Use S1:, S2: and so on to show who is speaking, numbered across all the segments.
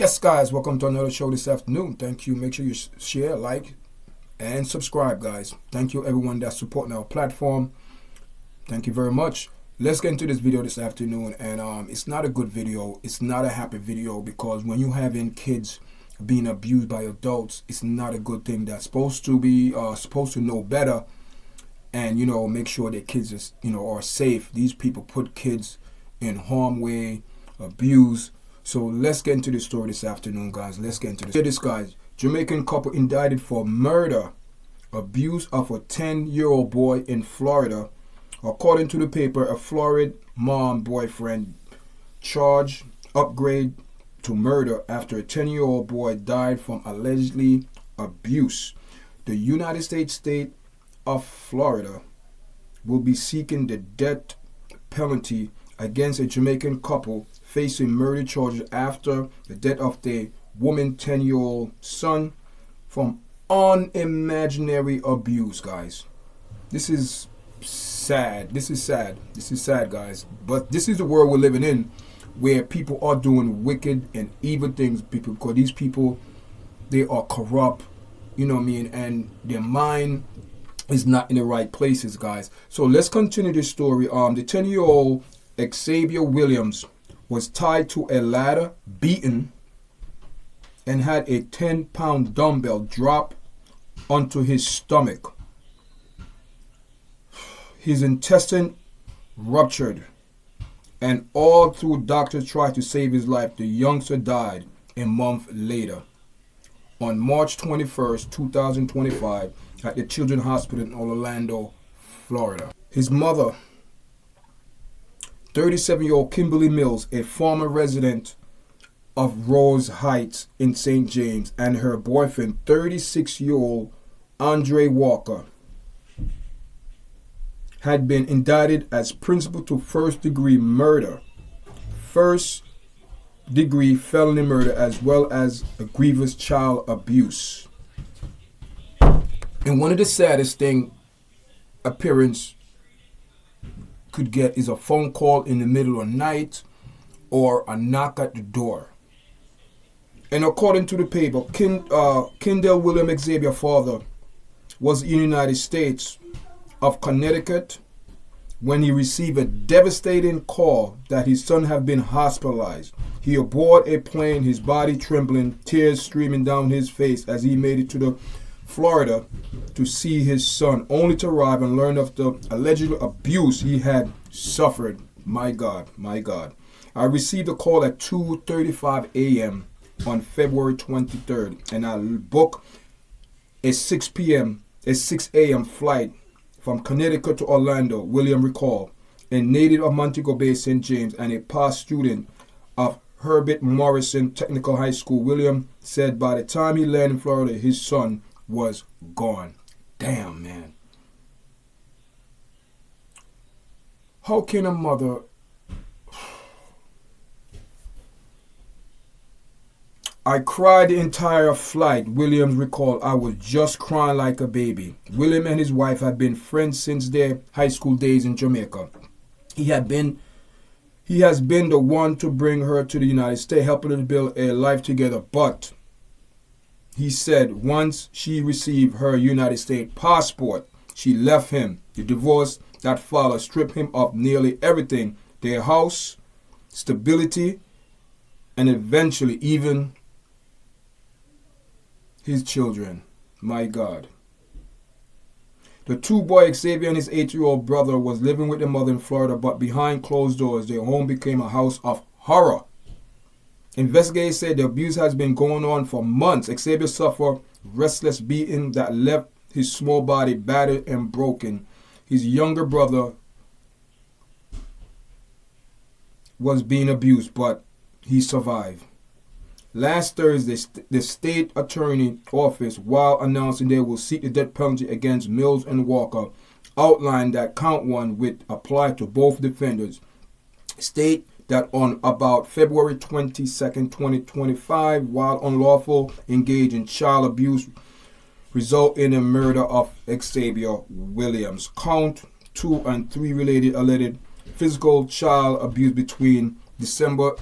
S1: Yes, guys, welcome to another show this afternoon. Thank you. Make sure you share, like, and subscribe, guys. Thank you, everyone that's supporting our platform. Thank you very much. Let's get into this video this afternoon. And it's not a good video. It's not a happy video because when you having kids being abused by adults, it's not a good thing. That's supposed to be supposed to know better and make sure their kids is are safe. These people put kids in harm's way, abuse. So let's get into the story this afternoon, guys. Let's get into this. Here this, guys. Jamaican couple indicted for murder, abuse of a 10-year-old boy in Florida. According to the paper, a Florida mom boyfriend charged upgrade to murder after a 10-year-old boy died from allegedly abuse. The United States state of Florida will be seeking the death penalty against a Jamaican couple facing murder charges after the death of their woman's 10-year-old son from unimaginary abuse, guys. This is sad. This is sad, guys. But this is the world we're living in, where people are doing wicked and evil things, because these people, they are corrupt, and their mind is not in the right places, guys. So let's continue this story. The 10-year-old Xavier Williams was tied to a ladder, beaten, and had a 10-pound dumbbell drop onto his stomach. His intestine ruptured, and all through doctors tried to save his life, the youngster died a month later on March 21st, 2025 at the Children's Hospital in Orlando, Florida. His mother, 37-year-old Kimberly Mills, a former resident of Rose Heights in St. James, and her boyfriend, 36-year-old Andre Walker, had been indicted as principal to first-degree murder, first-degree felony murder, as well as a grievous child abuse. And one of the saddest thing a parent could get is a phone call in the middle of the night or a knock at the door. And according to the paper, Kendall William Xavier father was in the United States of Connecticut when he received a devastating call that his son had been hospitalized. He aboard a plane, his body trembling, tears streaming down his face as he made it to the Florida to see his son, only to arrive and learn of the alleged abuse he had suffered. My God, my God. I received a call at 2:35 a.m. on February 23rd, and I booked a 6 a.m. flight from Connecticut to Orlando, William recalled. A native of Montego Bay, St. James, and a past student of Herbert Morrison Technical High School, William said by the time he landed in Florida, his son was gone. Damn, man. How can a mother... I cried the entire flight, Williams recalled. I was just crying like a baby. William and his wife had been friends since their high school days in Jamaica. He has been the one to bring her to the United States, helping her to build a life together. But he said once she received her United States passport, she left him. The divorce that followed stripped him of nearly everything: their house, stability, and eventually even his children. My God. The two boys, Xavier and his 8-year-old brother, was living with their mother in Florida, but behind closed doors, their home became a house of horror. Investigators said the abuse has been going on for months. Xavier suffered restless beating that left his small body battered and broken. His younger brother was being abused, but he survived. Last Thursday, the state attorney office, while announcing they will seek the death penalty against Mills and Walker, outlined that count one would apply to both defendants. State that on about February 22nd, 2025, while unlawful engaged in child abuse result in the murder of Xavier Williams. Count 2 and 3 related alleged physical child abuse between December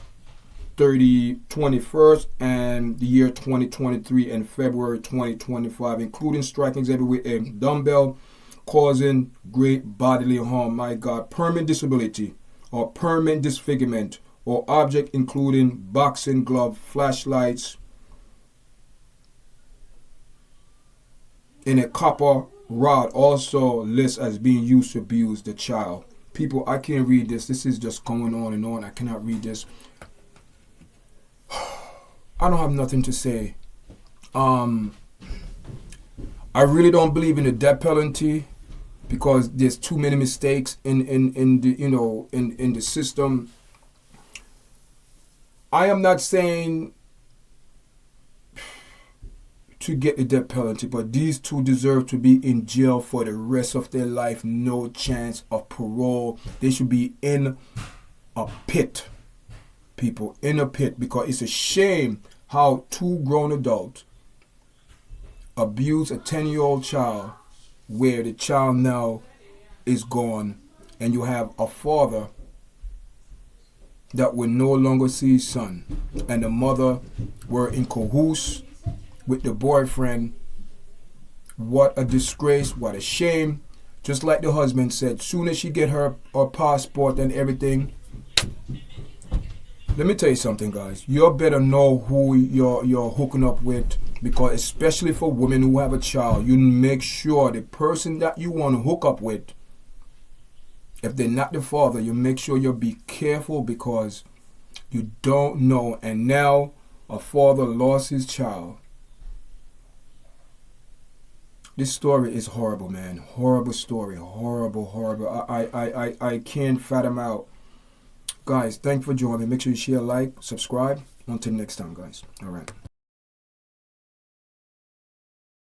S1: 21st and the year 2023 and February 2025, including strikings everywhere with a dumbbell, causing great bodily harm. My God, permanent disability or permanent disfigurement or object including boxing glove, flashlights in a copper rod also lists as being used to abuse the child. People, I can't read this. This is just going on and on. I cannot read this. I don't have nothing to say. I really don't believe in the death penalty because there's too many mistakes in the in the system. I am not saying to get the death penalty, but these two deserve to be in jail for the rest of their life. No chance of parole. They should be in a pit, people, in a pit, because it's a shame how two grown adults abuse a 10-year-old child, where the child now is gone, and you have a father that will no longer see his son, and the mother were in cahoots with the boyfriend. What a disgrace, what a shame. Just like the husband said, soon as she get her passport and everything, let me tell you something, guys. You better know who you're hooking up with, because especially for women who have a child, you make sure the person that you want to hook up with, if they're not the father, you make sure you be careful, because you don't know. And now a father lost his child. This story is horrible, man. Horrible story. Horrible. I can't fathom out. Guys, thanks for joining me. Make sure you share, like, subscribe. Until next time, guys. All right.